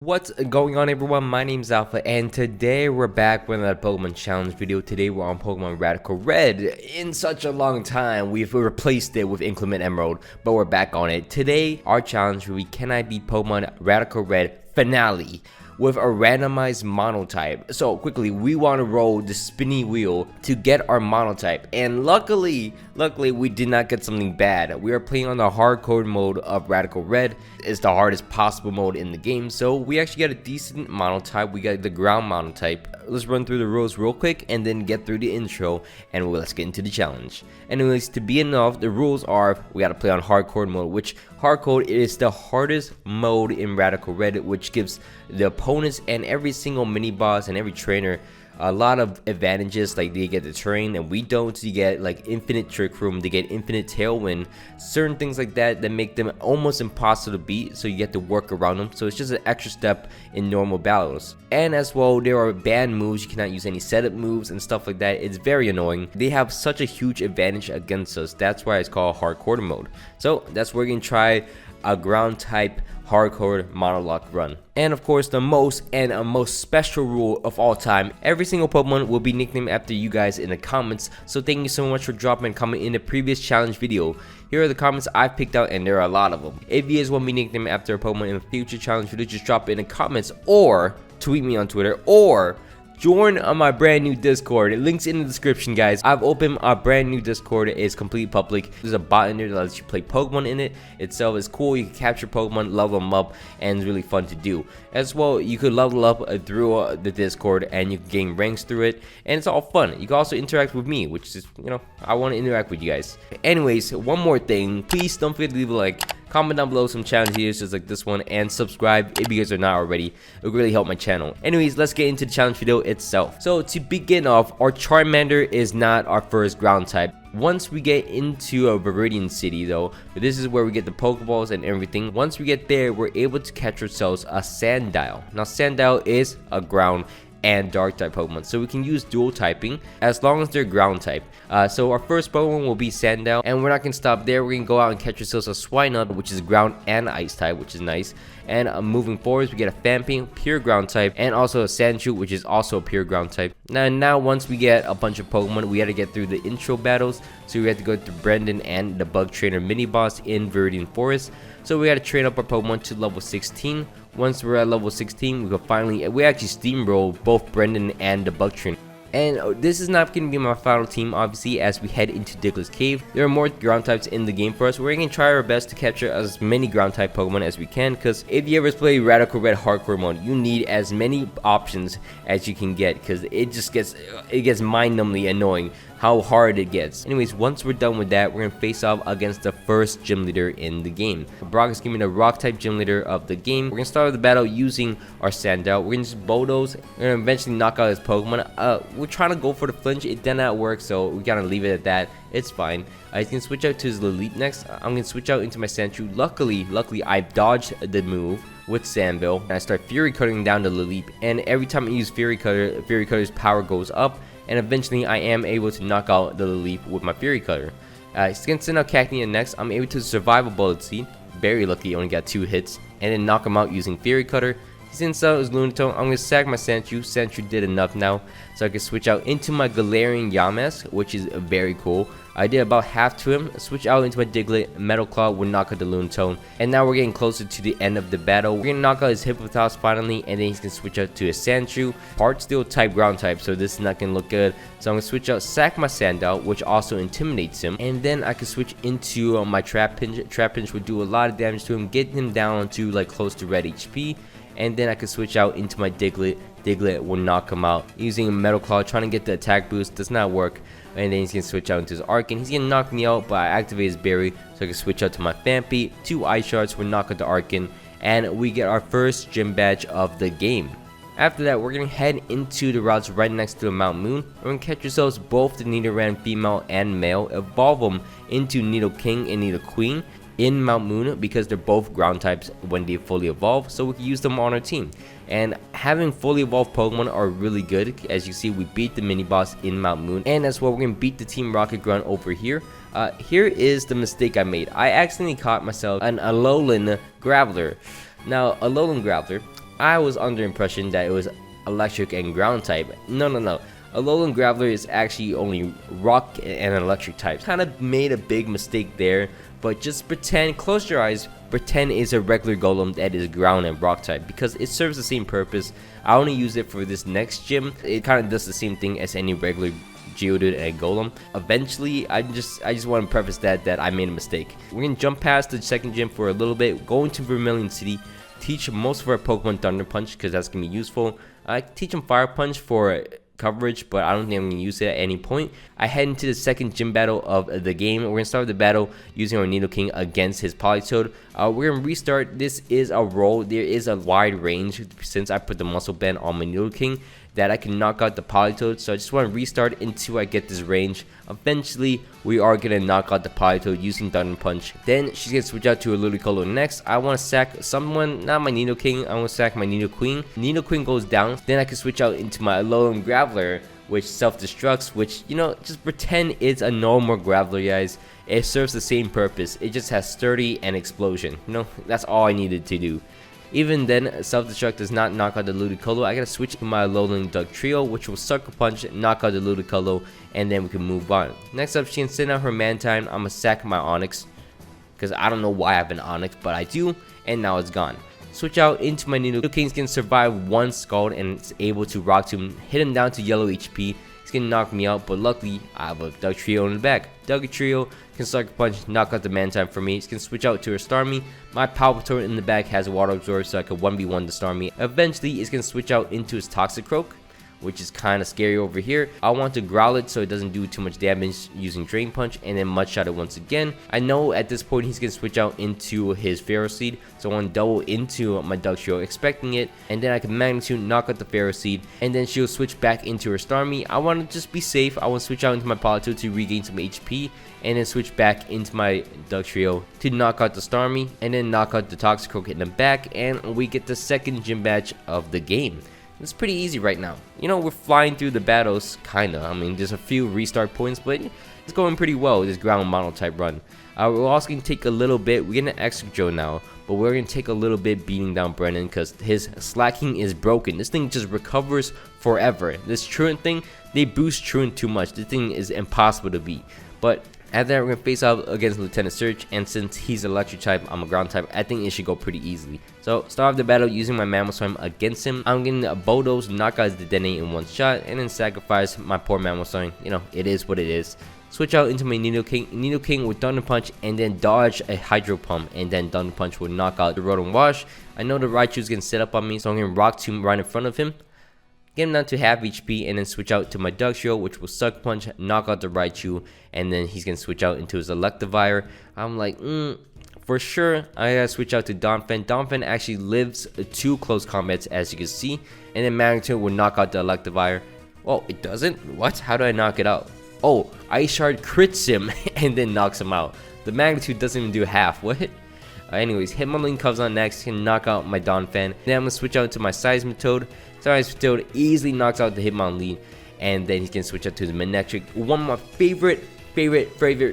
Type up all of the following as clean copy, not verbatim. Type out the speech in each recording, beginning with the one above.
What's going on, everyone? My name's Alpha, and today we're back with another Pokemon Challenge video. Today we're on Pokemon Radical Red. In such a long time, we've replaced it with Inclement Emerald, but we're back on it. Today, our challenge will be Can I Beat Pokemon Radical Red Finale with a randomized monotype. So quickly, we want to roll the spinny wheel to get our monotype, and luckily we did not get something bad. We are playing on the hardcore mode of Radical Red. It's the hardest possible mode in the game, so we actually got a decent monotype. We got the ground monotype. Let's run through the rules real quick and then get through the intro, and let's get into the challenge. Anyways, to begin off, the rules are we got to play on hardcore mode, which hardcore is the hardest mode in Radical Red, which gives the opponents and every single mini boss and every trainer a lot of advantages. Like they get the terrain and we don't. So you get like infinite trick room, they get infinite tailwind, certain things like that that make them almost impossible to beat, so you get to work around them. So it's just an extra step in normal battles. And as well, there are banned moves. You cannot use any setup moves and stuff like that. It's very annoying. They have such a huge advantage against us. That's why it's called hardcore mode. So that's where we're gonna try a ground type hardcore monologue run. And of course, the most special rule of all time, every single Pokemon will be nicknamed after you guys in the comments. So thank you so much for dropping a comment in the previous challenge video. Here are the comments I've picked out, and there are a lot of them. If you guys want me to nickname after a Pokemon in a future challenge video, just drop it in the comments or tweet me on Twitter or join on my brand new Discord. Links in the description, guys. I've opened a brand new Discord. It's complete public. There's a bot in there that lets you play Pokemon in it. Itself is cool. You can capture Pokemon, level them up, and it's really fun to do. As well, you could level up through the Discord, and you can gain ranks through it, and it's all fun. You can also interact with me, which is, I want to interact with you guys. Anyways, one more thing. Please don't forget to leave a like. Comment down below some challenge videos just like this one, and subscribe if you guys are not already. It would really help my channel. Anyways, let's get into the challenge video itself. So to begin off, our Charmander is not our first ground type. Once we get into a Viridian City though, this is where we get the Pokeballs and everything. Once we get there, we're able to catch ourselves a Sandile. Now Sandile is a ground and dark type Pokemon, so we can use dual typing as long as they're ground type. So our first Pokemon will be Sandile, and we're not gonna stop there. We're gonna go out and catch ourselves a Swinub, which is ground and ice type, which is nice. And moving forwards, we get a Phanpy, pure ground type, and also a Sandshrew, which is also a pure ground type. Now once we get a bunch of Pokemon, we had to get through the intro battles. So we had to go through Brendan and the Bug Trainer mini boss in Viridian Forest. So we had to train up our Pokemon to level 16. Once we're at level 16, we actually steamroll both Brendan and the Bug Trainer. And this is not going to be my final team, obviously, as we head into Diglett Cave. There are more ground types in the game for us. We're going to try our best to capture as many ground type Pokemon as we can, because if you ever play Radical Red hardcore mode, you need as many options as you can get, because it gets mind-numbingly annoying how hard it gets. Anyways, once we're done with that, we're gonna face off against the first gym leader in the game. Brock is giving the rock type gym leader of the game. We're gonna start the battle using our Sandile. We're gonna just bulldoze. We're gonna eventually knock out his Pokemon. We're trying to go for the flinch. It did not work, so we gotta leave it at that. It's fine. I can switch out to his Lilith next. I'm gonna switch out into my Sandshrew. Luckily, I dodged the move with Sandville, and I start Fury Cutting down the Lilith. And every time I use Fury Cutter's power goes up. And eventually I am able to knock out the Lilith with my Fury Cutter. He's gonna send out Cacnea next. I'm able to survive a Bullet Seed. Very lucky, only got 2 hits. And then knock him out using Fury Cutter. He's gonna send out his Lunatone. I'm gonna sack my Sandshrew. Sandshrew did enough now, so I can switch out into my Galarian Yamask, which is very cool. I did about half to him. Switch out into my Diglett. Metal Claw would knock out the Lunatone. And now we're getting closer to the end of the battle. We're gonna knock out his Hippopotas finally, and then he's gonna switch out to his Sandshrew. Part Steel type ground type, so this is not gonna look good. So I'm gonna switch out, sack my Sandile, which also intimidates him. And then I can switch into my Trap Pinch. Trap Pinch would do a lot of damage to him, get him down to like close to red HP. And then I could switch out into my Diglett. Diglett will knock him out using a Metal Claw, trying to get the attack boost. Does not work. And then he's gonna switch out into his Arcan. He's gonna knock me out, but I activate his berry, so I can switch out to my Phanpy. 2 Ice Shards will knock out the Arcan, and we get our first gym badge of the game. After that, we're gonna head into the routes right next to the Mount Moon. We're gonna catch ourselves both the Nidoran female and male, evolve them into Nidoking and Nidoqueen in Mount Moon, because they're both ground types when they fully evolve, so we can use them on our team. And having fully evolved Pokemon are really good. As you see, we beat the mini boss in Mount Moon, and as well, we're gonna beat the Team Rocket Grunt over here. Here is the mistake I made. I accidentally caught myself an Alolan Graveler. Now, Alolan Graveler I was under impression that it was electric and ground type. No. Alolan Graveler is actually only rock and electric types. Kind of made a big mistake there, but just pretend, close your eyes, pretend it's a regular Golem that is ground and rock type, because it serves the same purpose. I only use it for this next gym. It kind of does the same thing as any regular Geodude and Golem. Eventually, I just want to preface that I made a mistake. We're gonna jump past the second gym for a little bit, go into Vermilion City, teach most of our Pokemon Thunder Punch because that's gonna be useful. I teach them Fire Punch for coverage, but I don't think I'm gonna use it at any point. I head into the second gym battle of the game. We're gonna start the battle using our Nidoking against his Politoed. We're gonna restart. This is a roll. There is a wide range since I put the Muscle Band on my Nidoking that I can knock out the Politoed, so I just want to restart until I get this range. Eventually, we are going to knock out the Politoed using Thunder Punch. Then she's going to switch out to a Ludicolo next. I want to sack someone, not my Nidoking, I want to sack my Nidoqueen. Nidoqueen goes down, then I can switch out into my Alolan Graveler, which self-destructs, which, you know, just pretend it's a normal Graveler, guys. It serves the same purpose. It just has Sturdy and Explosion. You know, that's all I needed to do. Even then, self-destruct does not knock out the Ludicolo. I gotta switch to my Alolan Dugtrio, which will Sucker Punch, knock out the Ludicolo, and then we can move on. Next up, she can send out her Mantine. I'm gonna sack my Onix, because I don't know why I have an Onix, but I do, and now it's gone. Switch out into my Nidoking. Can survive one Scald and it's able to Rock Tomb, hit him down to yellow HP. It's gonna knock me out, but luckily I have a Dugtrio in the back. Dugtrio can Sucker Punch, knock out the Mantine for me. It's gonna switch out to her Starmie. My Palpitoad in the back has a Water Absorb, so I can 1v1 the Starmie. Eventually, it's gonna switch out into his Toxicroak, which is kind of scary over here. I want to growl it so it doesn't do too much damage using Drain Punch, and then Mudshot it once again. I know at this point he's going to switch out into his Ferroseed, so I want to double into my Dugtrio expecting it, and then I can Magnitude, knock out the Ferroseed, and then she'll switch back into her Starmie. I want to just be safe. I want to switch out into my Politoed to regain some HP, and then switch back into my Dugtrio to knock out the Starmie, and then knock out the Toxicroak in the back, and we get the second gym badge of the game. It's pretty easy right now. You know, we're flying through the battles, kinda. I mean, there's a few restart points, but it's going pretty well, this ground monotype run. We're also going to take a little bit, we're getting an extra Joe now, but we're going to take a little bit beating down Brennan because his slacking is broken. This thing just recovers forever. This Truant thing, they boost Truant too much. This thing is impossible to beat. But after that, we're going to face off against Lieutenant Surge, and since he's electric type, I'm a ground type, I think it should go pretty easily. So, start off the battle using my Mamoswine against him. I'm getting a Bulldoze, knock out his Dedenne in one shot, and then sacrifice my poor Mamoswine. You know, it is what it is. Switch out into my Nidoking. Nidoking with Thunder Punch, and then dodge a Hydro Pump, and then Thunder Punch will knock out the Rotom Wash. I know the Raichu's going to set up on me, so I'm going to Rock Tomb right in front of him. Get him down to half HP, and then switch out to my Dugtrio, which will Sucker Punch, knock out the Raichu, and then he's going to switch out into his Electivire. I'm like, for sure, I gotta switch out to Donphan. Donphan actually lives 2 close combats, as you can see, and then Magnitude will knock out the Electivire. Oh, it doesn't? What? How do I knock it out? Oh, Ice Shard crits him, and then knocks him out. The Magnitude doesn't even do half. What? Anyways, Hitmonlee comes on next, can knock out my Donphan. Then I'm gonna switch out to my Seismitoad. Seismitoad easily knocks out the Hitmonlee, and then he can switch out to the Manectric. One of my favorite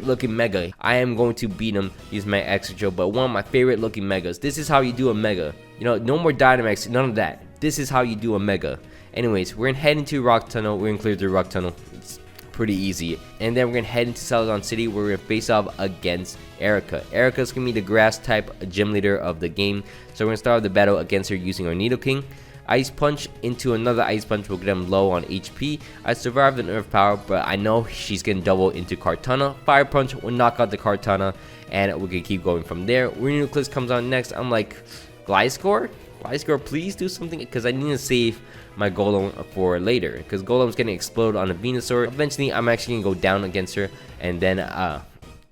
looking Mega. I am going to beat him, use my Extra Joe, but one of my favorite looking Megas. This is how you do a Mega. You know, no more Dynamax, none of that. This is how you do a Mega. Anyways, we're gonna head into Rock Tunnel. We're gonna clear the Rock Tunnel. It's pretty easy. And then we're gonna head into Celadon City, where we're gonna face off against Erica. Erica's gonna be the grass type gym leader of the game, so we're gonna start the battle against her using our Nidoking. Ice Punch into another Ice Punch will get him low on HP. I survived an Earth Power, but I know she's gonna double into Kartana. Fire Punch will knock out the Kartana, and we can keep going from there. Reuniclus comes on next. I'm like, Gliscor? Gliscor, please do something, because I need to save my Golem for later, because Golem's gonna explode on a Venusaur. Eventually, I'm actually gonna go down against her, and then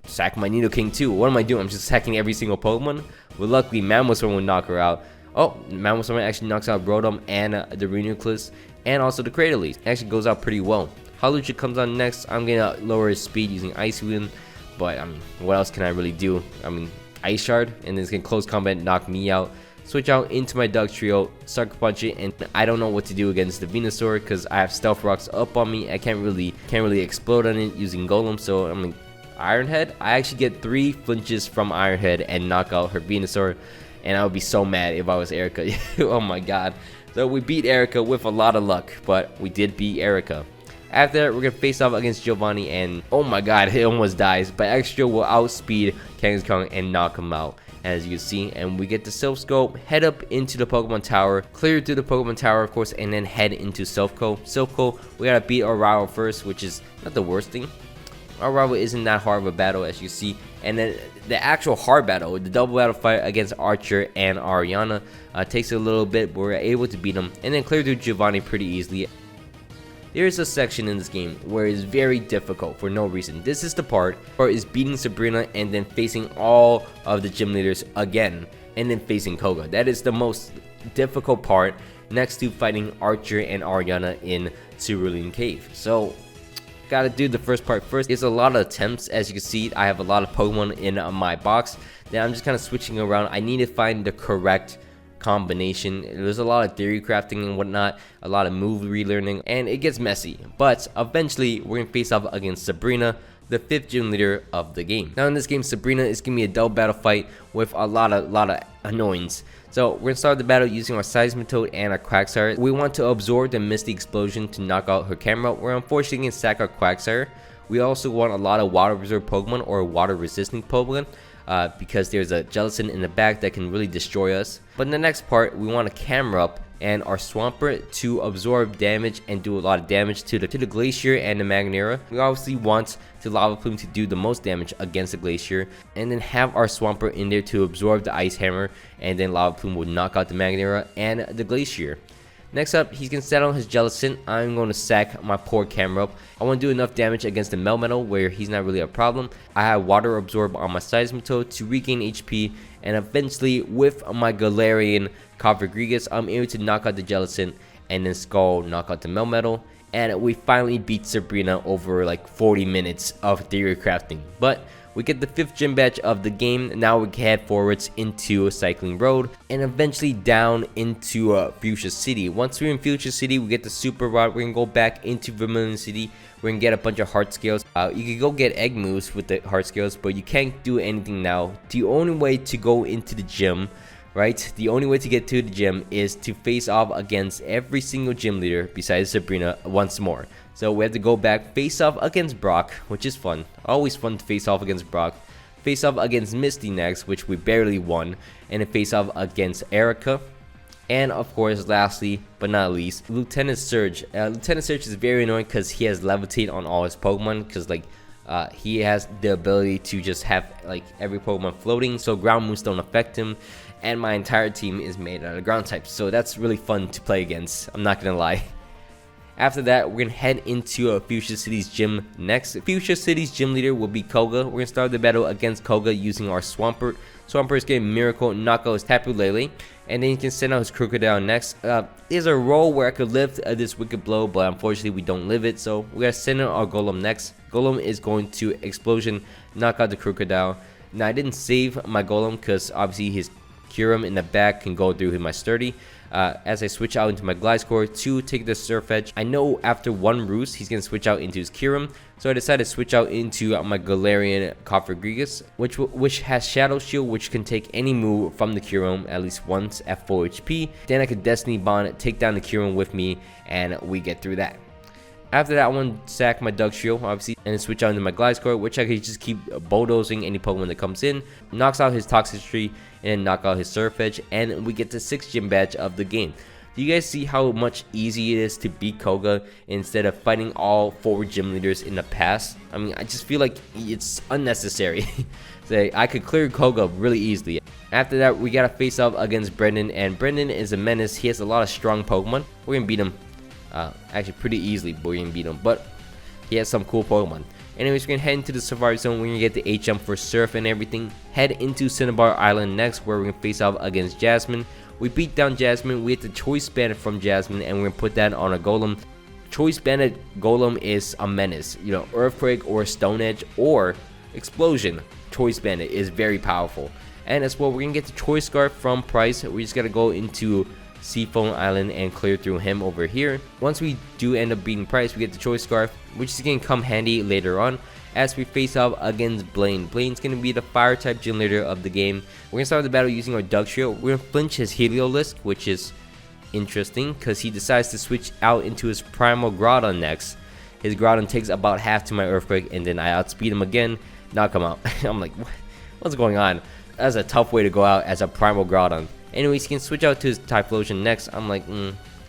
sack my Nidoking too. What am I doing? I'm just sacking every single Pokemon? Well, luckily, Mamoswine will knock her out. Oh, Mamoswine actually knocks out Rotom and the Reuniclus, and also the Cradily. It actually goes out pretty well. Hawlucha comes on next. I'm gonna lower his speed using Ice Wind, but I mean, what else can I really do? I mean, Ice Shard, and then it's gonna close combat, knock me out. Switch out into my Dugtrio, Sucker Punch it, and I don't know what to do against the Venusaur because I have Stealth Rocks up on me. I can't really explode on it using Golem, so I'm like, Iron Head. I actually get 3 flinches from Iron Head and knock out her Venusaur. and I would be so mad if I was Erica. Oh my god. So we beat Erica with a lot of luck, but we did beat Erica. After that, we're going to face off against Giovanni, and oh my god, he almost dies, but Extra will outspeed Kangaskhan and knock him out, as you can see. And we get the Silph Scope, head up into the Pokemon Tower, clear through the Pokemon Tower, of course, and then head into Silphco. Silphco, we got to beat our rival first, which is not the worst thing. Our rival isn't that hard of a battle, as you see. And then the actual hard battle, the double battle fight against Archer and Ariana, takes a little bit, but we're able to beat them, and then clear through Giovanni pretty easily. There is a section in this game where it's very difficult for no reason. This is the part where it's beating Sabrina and then facing all of the gym leaders again, and then facing Koga. That is the most difficult part, next to fighting Archer and Ariana in Cerulean Cave. So gotta do the first part first. It's a lot of attempts. As you can see, I have a lot of Pokemon in my box. Then I'm just kind of switching around. I need to find the correct combination. There's a lot of theory crafting and whatnot, a lot of move relearning, and it gets messy. But eventually, we're gonna face off against Sabrina, the 5th gym leader of the game. Now in this game, Sabrina is giving me a double battle fight with a lot of annoyance. So we're gonna start the battle using our Seismitoad and our Quagsire. We want to absorb the Misty Explosion to knock out her camera. We're unfortunately gonna sack our Quagsire. We also want a lot of water absorbed Pokemon or water resisting Pokemon, because there's a Jellicent in the back that can really destroy us. But in the next part, we want a camera up and our Swampert to absorb damage and do a lot of damage to the Glacier and the Magnera. We obviously want the Lava Plume to do the most damage against the Glacier, and then have our Swampert in there to absorb the Ice Hammer, and then Lava Plume would knock out the Magnera and the Glacier. Next up, he's going to set on his Jellicent. I'm going to sack my poor Camerupt. I want to do enough damage against the Melmetal where he's not really a problem. I have Water Absorb on my Seismitoad to regain HP, and eventually with my Galarian Cofagrigus, I'm able to knock out the Jellicent, and then Skull knock out the Melmetal. And we finally beat Sabrina over like 40 minutes of theory crafting. But we get the 5th gym badge of the game. Now we can head forwards into Cycling Road and eventually down into Fuchsia City. Once we're in Fuchsia City, we get the Super Rod. We're gonna go back into Vermilion City. We're gonna get a bunch of heart scales. You can go get egg moves with the heart scales, but you can't do anything now. The only way to go into the gym, right? The only way to get to the gym is to face off against every single gym leader besides Sabrina once more. So we have to go back, face off against Brock, which is fun. Always fun to face off against Brock. Face off against Misty next, which we barely won. And then face off against Erica. And of course, lastly but not least, Lieutenant Surge. Lieutenant Surge is very annoying because he has Levitate on all his Pokemon. Because like he has the ability to just have like every Pokemon floating, so ground moves don't affect him. And my entire team is made out of ground types, so that's really fun to play against. I'm not gonna lie. After that, we're gonna head into Fuchsia City's gym next. Fuchsia City's gym leader will be Koga. We're gonna start the battle against Koga using our Swampert. Swampert is getting Miracle, knock out his Tapu Lele, and then you can send out his Crocodile next. There's a roll where I could lift this Wicked Blow, but unfortunately we don't live it, so we're gonna send out our Golem next. Golem is going to Explosion, knock out the Crocodile. Now I didn't save my Golem because obviously his Kyurem in the back can go through my Sturdy. As I switch out into my Gliscor to take the Surf Edge, I know after one Roost he's going to switch out into his Kyurem, so I decided to switch out into my Galarian Cofagrigus, which has Shadow Shield, which can take any move from the Kyurem at least once at full HP. Then I could Destiny Bond, take down the Kyurem with me, and we get through that. After that, I want to sack my Dugtrio, obviously, and then switch out into my Gliscor, which I could just keep bulldozing any Pokemon that comes in, knocks out his Toxicity, and then knock out his Surf Edge, and we get the 6th gym badge of the game. Do you guys see how much easier it is to beat Koga instead of fighting all 4 gym leaders in the past? I mean, I just feel like it's unnecessary. So I could clear Koga really easily. After that, we gotta face off against Brendan, and Brendan is a menace. He has a lot of strong Pokemon. We're gonna beat him. Actually pretty easily, but we're gonna beat him, but he has some cool Pokemon. Anyways, we're gonna head into the Safari Zone. We're gonna get the H-Jump for Surf and everything. Head into Cinnabar Island next, where we're gonna face off against Jasmine. We beat down Jasmine. We get the Choice Bandit from Jasmine, and we're gonna put that on a Golem. Choice Bandit Golem is a menace. You know, Earthquake or Stone Edge or Explosion. Choice Bandit is very powerful. And as well, we're gonna get the Choice Scarf from Price. We just gotta go into Seafoam Island and clear through him over here. Once we do end up beating Price, we get the Choice Scarf, which is going to come handy later on as we face off against Blaine. Blaine's going to be the fire type gym leader of the game. We're going to start the battle using our Dugtrio. We're going to flinch his Heliolisk, which is interesting because he decides to switch out into his Primal Groudon next. His Groudon takes about half to my Earthquake, and then I outspeed him again, knock him out. I'm like, what's going on? That's a tough way to go out as a Primal Groudon. Anyways, he can switch out to his Typhlosion next. I'm like,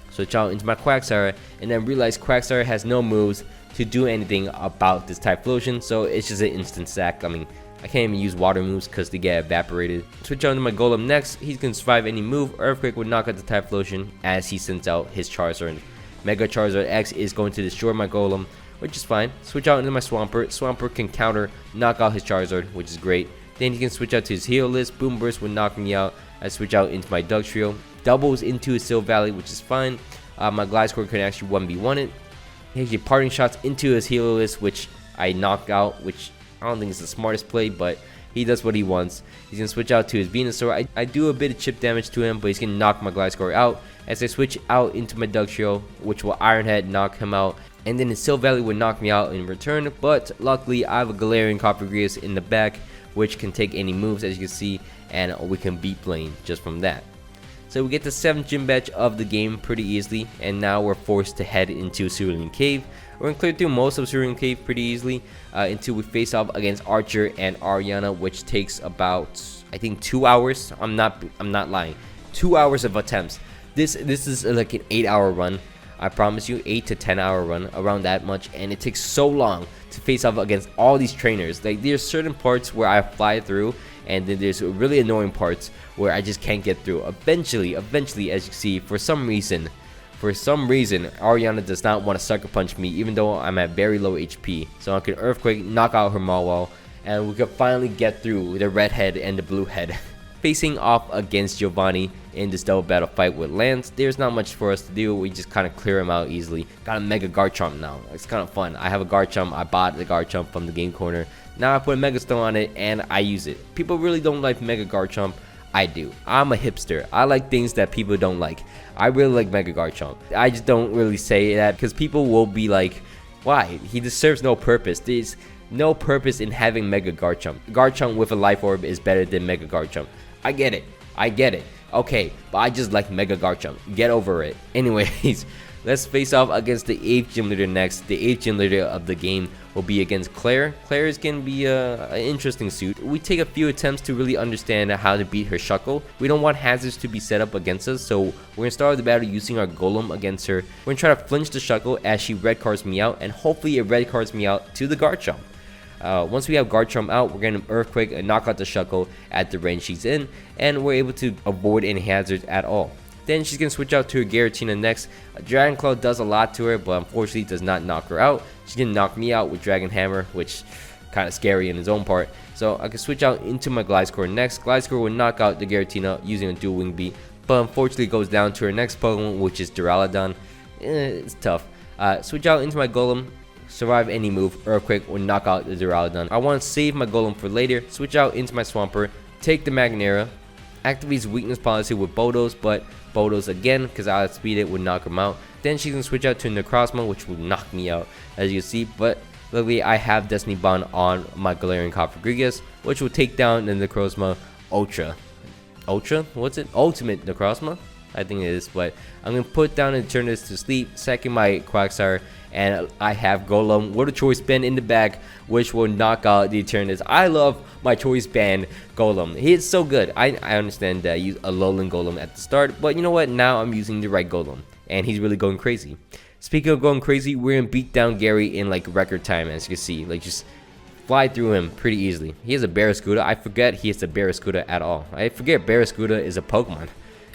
switch out into my Quagsire, and then realize Quagsire has no moves to do anything about this Typhlosion, so it's just an instant sack. I mean, I can't even use water moves because they get evaporated. Switch out into my Golem next. He's going to survive any move. Earthquake would knock out the Typhlosion as he sends out his Charizard. Mega Charizard X is going to destroy my Golem, which is fine. Switch out into my Swampert. Swampert can counter, knock out his Charizard, which is great. Then he can switch out to his Heliolisk. Boom Burst would knock me out. I switch out into my Dugtrio. Doubles into his Silver Valley, which is fine. My Gliscor can actually 1v1 it. He actually parting shots into his Heliolisk, which I knock out, which I don't think is the smartest play, but he does what he wants. He's going to switch out to his Venusaur. I do a bit of chip damage to him, but he's going to knock my Gliscor out. As I switch out into my Dugtrio, which will Iron Head knock him out. And then his Silver Valley would knock me out in return, but luckily I have a Galarian Cofagrigus in the back, which can take any moves, as you can see, and we can beat Blaine just from that. So we get the 7th gym badge of the game pretty easily, and now we're forced to head into Cerulean Cave. We're going to clear through most of Cerulean Cave pretty easily until we face off against Archer and Ariana, which takes about, I think, 2 hours. I'm not lying, 2 hours of attempts. This is like an 8-hour run. I promise you, 8 to 10 hour run, around that much, and it takes so long to face off against all these trainers. Like, there's certain parts where I fly through, and then there's really annoying parts where I just can't get through. Eventually, as you see, for some reason, Ariana does not want to sucker punch me, even though I'm at very low HP. So I can Earthquake, knock out her Mawile, and we can finally get through the red head and the blue head. Facing off against Giovanni in this double battle fight with Lance, there's not much for us to do. We just kind of clear him out easily. Got a Mega Garchomp now. It's kind of fun. I have a Garchomp. I bought the Garchomp from the game corner. Now I put a Mega Stone on it and I use it. People really don't like Mega Garchomp. I do. I'm a hipster. I like things that people don't like. I really like Mega Garchomp. I just don't really say that because people will be like, why? He just serves no purpose. There's no purpose in having Mega Garchomp. Garchomp with a Life Orb is better than Mega Garchomp. I get it. Okay, but I just like Mega Garchomp. Get over it. Anyways, let's face off against the 8th gym leader next. The 8th gym leader of the game will be against Claire. Claire is going to be an interesting suit. We take a few attempts to really understand how to beat her Shuckle. We don't want hazards to be set up against us, so we're going to start the battle using our Golem against her. We're going to try to flinch the Shuckle as she red cards me out, and hopefully it red cards me out to the Garchomp. Once we have Garchomp out, we're going to Earthquake and knock out the Shuckle at the range she's in, and we're able to avoid any hazards at all. Then she's going to switch out to her Giratina next. Dragon Claw does a lot to her, but unfortunately does not knock her out. She's going to knock me out with Dragon Hammer, which kind of scary in its own part. So I can switch out into my Gliscor next. Gliscor will knock out the Giratina using a dual wing beat, but unfortunately it goes down to her next Pokemon, which is Duraludon. It's tough. Switch out into my Golem. Survive any move, Earthquake will knock out the Duraludon. I want to save my Golem for later, switch out into my Swampert, take the Magnera, activate his weakness policy with Bodos, but Bodos again, because I outspeed it, would knock him out. Then she's going to switch out to Necrozma, which would knock me out, as you can see, but luckily I have Destiny Bond on my Galarian Cofagrigus, which will take down the Necrozma Ultra? What's it? Ultimate Necrozma? I think it is, but I'm going to put down and turn this to sleep, second my Quagsire, and I have Golem with a Choice Band in the back, which will knock out the Eternatus. I love my Choice Band Golem. He is so good. I understand that I used a Alolan Golem at the start, but you know what? Now I'm using the right Golem, and he's really going crazy. Speaking of going crazy, we're going to beat down Gary in like record time, as you can see. Like, just fly through him pretty easily. He has a Barraskewda. I forget he has a Barraskewda at all. I forget Barraskewda is a Pokemon.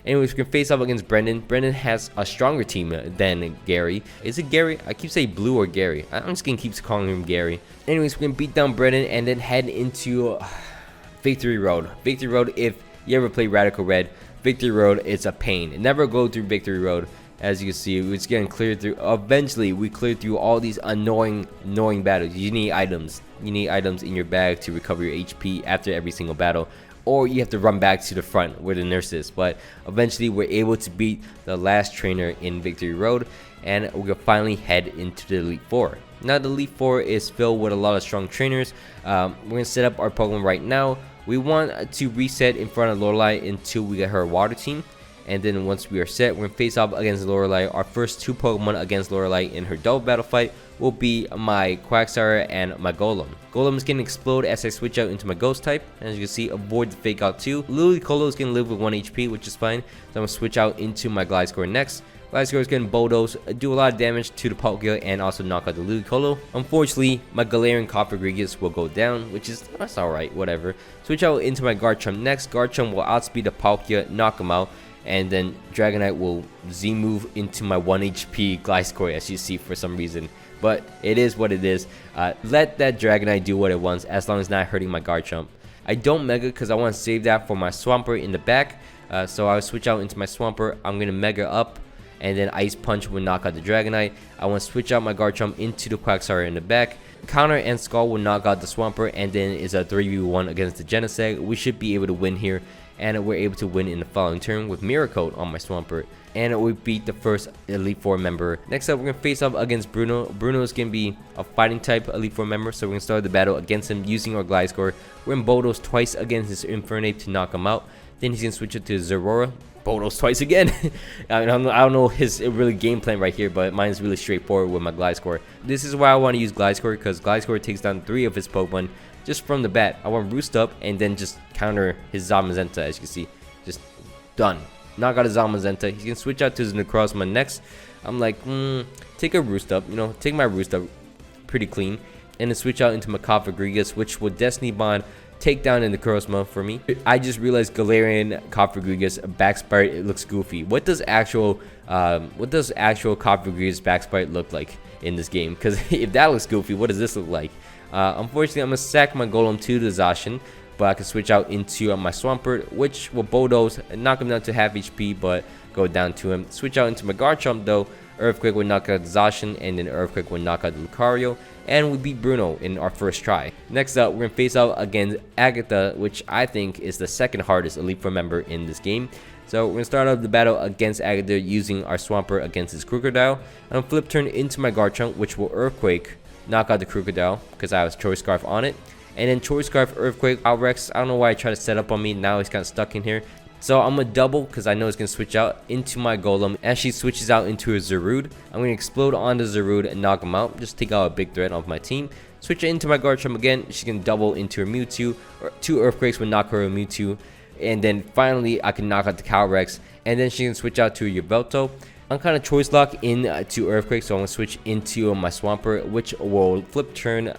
Anyways, we can face off against Brendan. Brendan has a stronger team than Gary. Is it Gary? I keep saying Blue or Gary. I'm just gonna keep calling him Gary. Anyways, we can beat down Brendan and then head into Victory Road. Victory Road, if you ever play Radical Red, Victory Road is a pain. Never go through Victory Road. As you can see, it's getting cleared through. Eventually, we cleared through all these annoying battles. You need items. You need items in your bag to recover your HP after every single battle. or you have to run back to the front where the nurse is. But eventually we're able to beat the last trainer in Victory Road, and we're gonna finally head into the Elite Four. Now the Elite Four is filled with a lot of strong trainers. We're gonna set up our Pokemon right now. We want to reset in front of Lorelei until we get her water team, and then once we are set, we're gonna face off against Lorelei. Our first 2 Pokemon against Lorelei in her double battle fight will be my Quagsire and my Golem. Golem is gonna explode as I switch out into my Ghost type. As you can see, avoid the Fake Out too. Ludicolo is gonna live with 1 HP, which is fine. So I'm gonna switch out into my Gliscor next. Gliscor is gonna Bulldoze, do a lot of damage to the Palkia, and also knock out the Ludicolo. Unfortunately, my Galarian Cofagrigus will go down, which is, that's alright, whatever. Switch out into my Garchomp next. Garchomp will outspeed the Palkia, knock him out, and then Dragonite will Z-move into my 1 HP Gliscor, as you see, for some reason. But it is what it is. Let that Dragonite do what it wants, as long as it's not hurting my Garchomp. I don't Mega because I want to save that for my Swampert in the back. So I'll switch out into my Swampert. I'm going to Mega up, and then Ice Punch will knock out the Dragonite. I want to switch out my Garchomp into the Quagsire in the back. Counter and Skull will knock out the Swampert, and then it's a 3v1 against the Genesect. We should be able to win here, and we're able to win in the following turn with Mirror Coat on my Swampert. And we beat the first Elite Four member. Next up, we're going to face off against Bruno. Bruno is going to be a fighting type Elite Four member, so we're going to start the battle against him using our Gliscor. We're going to Bulldoze twice against his Infernape to knock him out. Then he's going to switch it to Zeraora. Bulldoze twice again. I don't know his really game plan right here, but mine's really straightforward with my Gliscor. This is why I want to use Gliscor, because Gliscor takes down 3 of his Pokemon just from the bat. I want Roost up and then just counter his Zamazenta, as you can see. Just done. Knock out his Zamazenta. He's gonna switch out to his Necrozma next. I'm like, take a Roost up, take my Roost up pretty clean, and then switch out into my Cofagrigus, which will Destiny Bond take down in the Necrozma for me. I just realized Galarian Cofagrigus Backspite, it looks goofy. What does actual Cofagrigus Backspite look like in this game? Because if that looks goofy, what does this look like? Unfortunately, I'm gonna sack my Golem to the Zacian, but I can switch out into my Swampert, which will Bulldoze, knock him down to half HP, but go down to him. Switch out into my Garchomp though. Earthquake will knock out the Zacian, and then Earthquake will knock out the Lucario, and we beat Bruno in our first try. Next up, we're gonna face out against Agatha, which I think is the second hardest Elite Four member in this game. So we're gonna start out the battle against Agatha using our Swampert against his Crocodile. I'm gonna flip turn into my Garchomp, which will Earthquake, knock out the Crocodile because I have Choice Scarf on it. And then Choice Scarf, Earthquake, Outrex. I don't know why I tried to set up on me. Now he's kind of stuck in here. So I'm going to double because I know it's going to switch out into my Golem. As she switches out into a Zarude, I'm going to explode on the Zarude and knock him out. Just take out a big threat of my team. Switch it into my Garchomp again. She can double into her Mewtwo. Or 2 Earthquakes will knock her a Mewtwo. And then finally, I can knock out the Calyrex. And then she can switch out to a Yveltal. I'm kind of choice lock in to Earthquake, so I'm going to switch into my Swampert, which will flip turn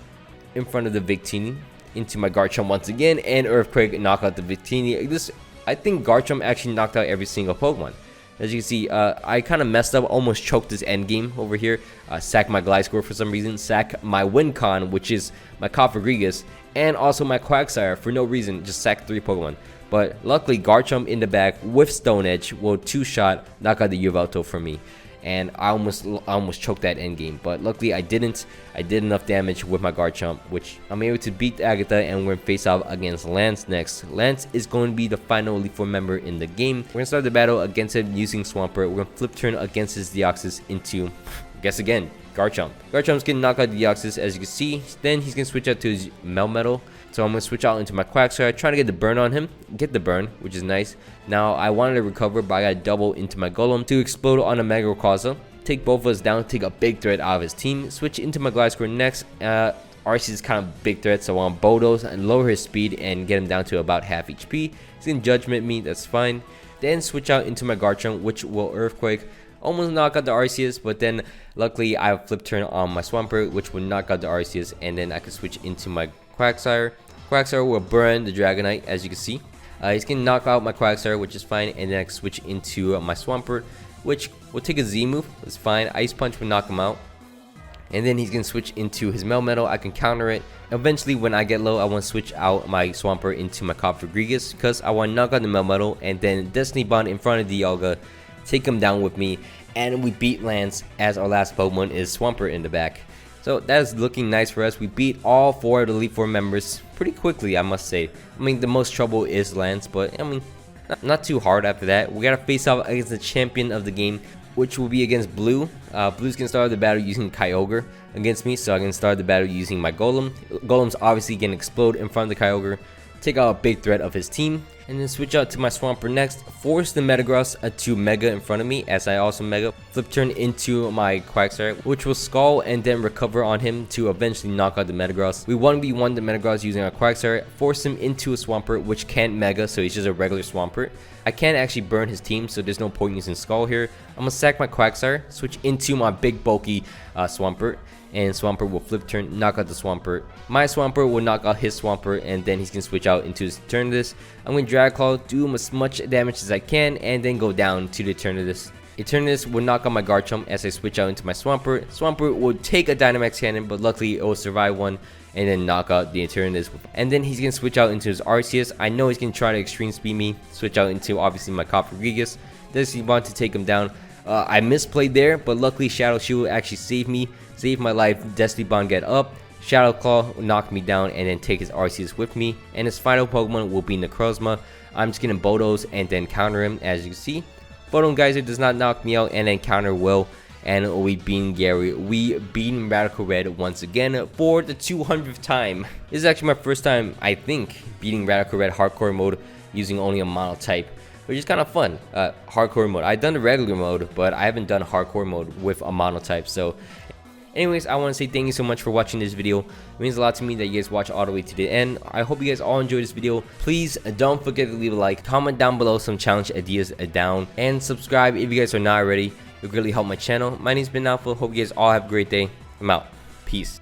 in front of the Victini into my Garchomp once again, and Earthquake knock out the Victini. I think Garchomp actually knocked out every single Pokemon. As you can see, I kind of messed up, almost choked this end game over here. Sack my Gliscor for some reason, sack my Wincon, which is my Cofagrigus, and also my Quagsire for no reason, just sack 3 Pokemon. But luckily, Garchomp in the back with Stone Edge will 2-shot knock out the Yveltal for me. And I almost choked that end game, but luckily I didn't. I did enough damage with my Garchomp, which I'm able to beat Agatha, and we're gonna face off against Lance next. Lance is going to be the final Elite Four member in the game. We're gonna start the battle against him using Swampert. We're gonna flip turn against his Deoxys into, guess again, Garchomp. Garchomp's gonna knock out Deoxys, as you can see. Then he's gonna switch out to his Melmetal. So I'm going to switch out into my Quagsire, trying to get the burn on him. Get the burn, which is nice. Now, I wanted to recover, but I got double into my Golem to explode on a Mega Rayquaza. Take both of us down, take a big threat out of his team. Switch into my Gliscor next. Arceus is kind of big threat, so I want Bulldoze and lower his speed and get him down to about half HP. He's going to Judgment me, that's fine. Then switch out into my Garchomp, which will Earthquake. Almost knock out the Arceus, but then luckily I have Flip Turn on my Swampert, which will knock out the Arceus, and then I can switch into my Quagsire. Quagsire will burn the Dragonite, as you can see. He's going to knock out my Quagsire, which is fine, and then I can switch into my Swampert, which will take a Z move. It's fine. Ice Punch will knock him out. And then he's going to switch into his Melmetal. I can counter it. Eventually, when I get low, I want to switch out my Swampert into my Cofagrigus, because I want to knock out the Melmetal, and then Destiny Bond in front of Dialga, take him down with me, and we beat Lance, as our last Pokemon is Swampert in the back. So that is looking nice for us. We beat all 4 of the Elite Four members pretty quickly, I must say. I mean, the most trouble is Lance, but I mean, not too hard after that. We gotta face off against the champion of the game, which will be against Blue. Blue's gonna start the battle using Kyogre against me, so I can start the battle using my Golem. Golem's obviously gonna explode in front of the Kyogre, take out a big threat of his team, and then switch out to my Swampert next, force the Metagross to Mega in front of me as I also Mega, flip turn into my Quagsire, which will Scald and then recover on him to eventually knock out the Metagross. We 1v1 the Metagross using our Quagsire, force him into a Swampert which can't Mega, so he's just a regular Swampert. I can't actually burn his team, so there's no point using Scald here. I'm gonna sack my Quagsire, switch into my big bulky Swampert, and Swampert will flip turn, knock out the Swampert. My Swampert will knock out his Swampert, and then he's gonna switch out into his Eternatus. I'm gonna Drag Claw, do him as much damage as I can, and then go down to the Eternatus. Eternatus will knock out my Garchomp as I switch out into my Swampert. Swampert will take a Dynamax Cannon, but luckily it will survive one, and then knock out the Eternatus. And then he's gonna switch out into his Arceus. I know he's gonna try to Extreme Speed me, switch out into obviously my Cofagrigus. Does he want to take him down? I misplayed there, but luckily Shadow Shield actually saved me, saved my life. Destiny Bond get up, Shadow Claw knock me down, and then take his Arceus with me. And his final Pokemon will be Necrozma. I'm just gonna Bodos and then counter him, as you can see. Photon Geyser does not knock me out, and then counter will. And we beat Gary. We beat Radical Red once again for the 200th time. This is actually my first time, I think, beating Radical Red hardcore mode using only a monotype, which is kind of fun. Hardcore mode. I've done the regular mode, but I haven't done hardcore mode with a monotype. So anyways, I want to say thank you so much for watching this video. It means a lot to me that you guys watch all the way to the end. I hope you guys all enjoyed this video. Please don't forget to leave a like, comment down below some challenge ideas down, and subscribe if you guys are not already. It would really help my channel. My name's been Alpha. Hope you guys all have a great day. I'm out. Peace.